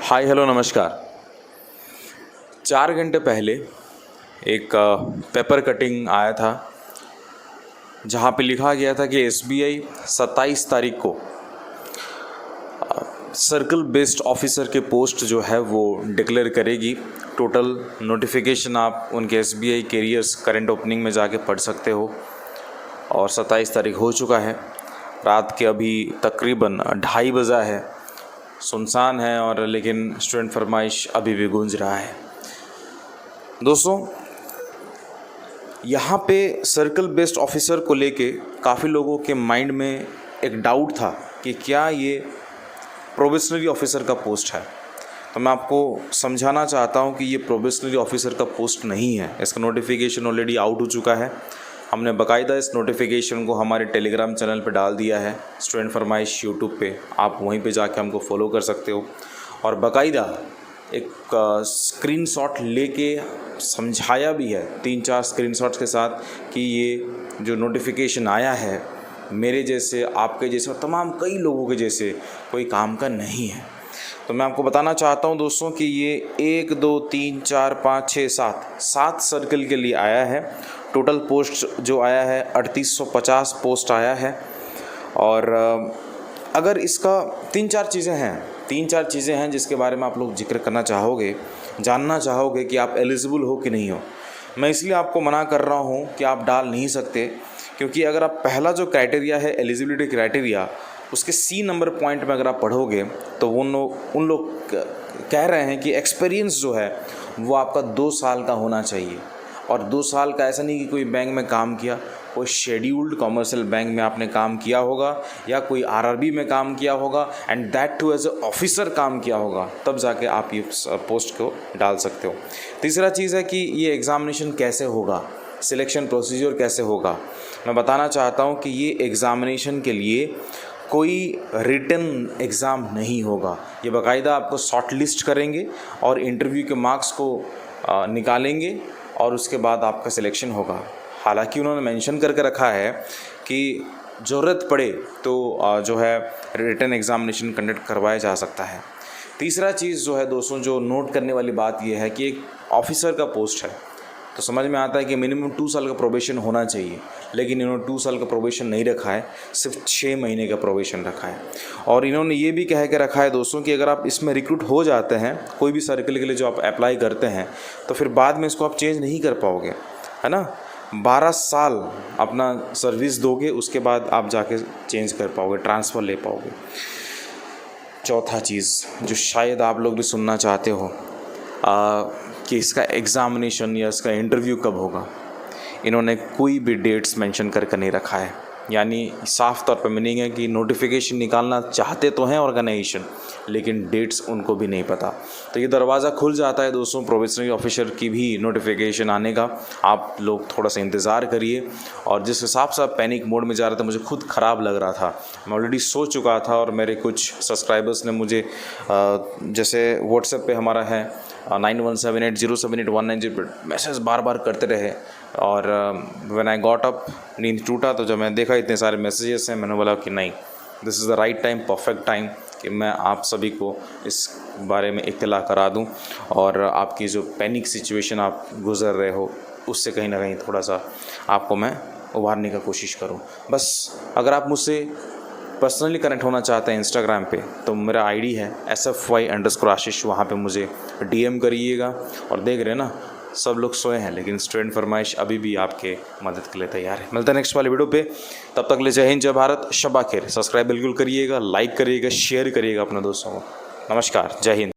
Hi hello नमस्कार। 4 घंटे पहले एक पेपर कटिंग आया था जहाँ पे लिखा गया था कि एसबीआई 27 तारीख को सर्कल बेस्ड ऑफिसर के पोस्ट जो है वो डिक्लेयर करेगी। टोटल नोटिफिकेशन आप उनके एसबीआई कैरियर्स करंट ओपनिंग में जाके पढ़ सकते हो और 27 तारीख हो चुका है। रात के अभी तकरीबन 2:30 बजा है, सुनसान है और लेकिन स्टूडेंट फरमाइश अभी भी गूंज रहा है। दोस्तों, यहाँ पे सर्कल बेस्ड ऑफिसर को लेके काफ़ी लोगों के माइंड में एक डाउट था कि क्या ये प्रोबेशनरी ऑफिसर का पोस्ट है। तो मैं आपको समझाना चाहता हूँ कि ये प्रोबेशनरी ऑफिसर का पोस्ट नहीं है। इसका नोटिफिकेशन ऑलरेडी आउट हो चुका है। हमने बाकायदा इस नोटिफिकेशन को हमारे टेलीग्राम चैनल पे डाल दिया है, स्टूडेंट फरमाइश यूट्यूब पे। आप वहीं पे जाके हमको फॉलो कर सकते हो और बाकायदा एक स्क्रीनशॉट लेके समझाया भी है 3-4 स्क्रीनशॉट्स के साथ कि ये जो नोटिफिकेशन आया है मेरे जैसे, आपके जैसे और तमाम कई लोगों के जैसे कोई काम का नहीं है। तो मैं आपको बताना चाहता हूं दोस्तों कि ये 1 2 3 4 5 6 7 सर्कल के लिए आया है। टोटल पोस्ट जो आया है 3850 पोस्ट आया है। और अगर इसका 3-4 चीज़ें हैं जिसके बारे में आप लोग जिक्र करना चाहोगे, जानना चाहोगे कि आप एलिजिबल हो कि नहीं हो। मैं इसलिए आपको मना कर रहा हूँ कि आप डाल नहीं सकते, क्योंकि अगर आप पहला जो क्राइटेरिया है एलिजिबिलिटी क्राइटेरिया, उसके सी नंबर पॉइंट में अगर आप पढ़ोगे तो उन लोग कह रहे हैं कि एक्सपीरियंस जो है वो आपका 2 साल का होना चाहिए। और 2 साल का ऐसा नहीं कि कोई बैंक में काम किया, कोई शेड्यूल्ड कॉमर्शियल बैंक में आपने काम किया होगा या कोई आरआरबी में काम किया होगा and that too as a officer काम किया होगा, तब जाके आप ये पोस्ट को डाल सकते हो। तीसरा चीज़ है कि ये एग्ज़ामिनेशन कैसे होगा, सिलेक्शन प्रोसीजर कैसे होगा। मैं बताना चाहता हूँ कि ये एग्ज़ामिनेशन के लिए कोई रिटन एग्ज़ाम नहीं होगा। ये बाकायदा आपको शॉर्ट लिस्ट करेंगे और इंटरव्यू के मार्क्स को निकालेंगे और उसके बाद आपका सिलेक्शन होगा। हालांकि उन्होंने मेंशन करके रखा है कि ज़रूरत पड़े तो जो है रिटन एग्ज़ामिनेशन कंडक्ट करवाया जा सकता है। तीसरा चीज़ जो है दोस्तों, जो नोट करने वाली बात यह है कि एक ऑफिसर का पोस्ट है तो समझ में आता है कि मिनिमम 2 साल का प्रोबेशन होना चाहिए, लेकिन इन्होंने 2 साल का प्रोबेशन नहीं रखा है, सिर्फ 6 महीने का प्रोबेशन रखा है। और इन्होंने ये भी कह के रखा है दोस्तों कि अगर आप इसमें रिक्रूट हो जाते हैं, कोई भी सर्कल के लिए जो आप अप्लाई करते हैं, तो फिर बाद में इसको आप चेंज नहीं कर पाओगे, है ना। 12 साल अपना सर्विस दोगे, उसके बाद आप जाके चेंज कर पाओगे, ट्रांसफ़र ले पाओगे। चौथा चीज़ जो शायद आप लोग भी सुनना चाहते हो कि इसका एग्ज़ामिनेशन या इसका इंटरव्यू कब होगा। इन्होंने कोई भी डेट्स मेंशन करके नहीं रखा है, यानी साफ तौर पर मीनिंग है कि नोटिफिकेशन निकालना चाहते तो हैं ऑर्गेनाइजेशन, लेकिन डेट्स उनको भी नहीं पता। तो ये दरवाज़ा खुल जाता है दोस्तों प्रोबेशनरी ऑफिसर की भी नोटिफिकेशन आने का। आप लोग थोड़ा सा इंतज़ार करिए। और जिस हिसाब से आप पैनिक मोड में जा रहे थे, मुझे खुद ख़राब लग रहा था। मैं ऑलरेडी सो चुका था और मेरे कुछ सब्सक्राइबर्स ने मुझे जैसे व्हाट्सएप पे हमारा है 9178078190 मैसेज बार बार करते रहे। और व्हेन आई गॉट अप, नींद टूटा तो जब मैं देखा इतने सारे मैसेजेस हैं, मैंने बोला कि नहीं, this is the right time, perfect time कि मैं आप सभी को इस बारे में इत्तला करा दूं और आपकी जो पैनिक सिचुएशन आप गुज़र रहे हो उससे कहीं ना कहीं थोड़ा सा आपको मैं उभारने का कोशिश करूं। बस अगर आप मुझसे पर्सनली कनेक्ट होना चाहते हैं इंस्टाग्राम पे, तो मेरा आईडी है SFY_आशीष, वहाँ पे मुझे DM करिएगा। और देख रहे हैं ना, सब लोग सोए हैं, लेकिन स्टूडेंट फरमाइश अभी भी आपके मदद के लिए तैयार है। मिलते हैं नेक्स्ट वाले वीडियो पे, तब तक ले जय हिंद, जय भारत, शब्बा खैर। सब्सक्राइब बिल्कुल करिएगा, लाइक करिएगा, शेयर करिएगा अपने दोस्तों को। नमस्कार, जय हिंद।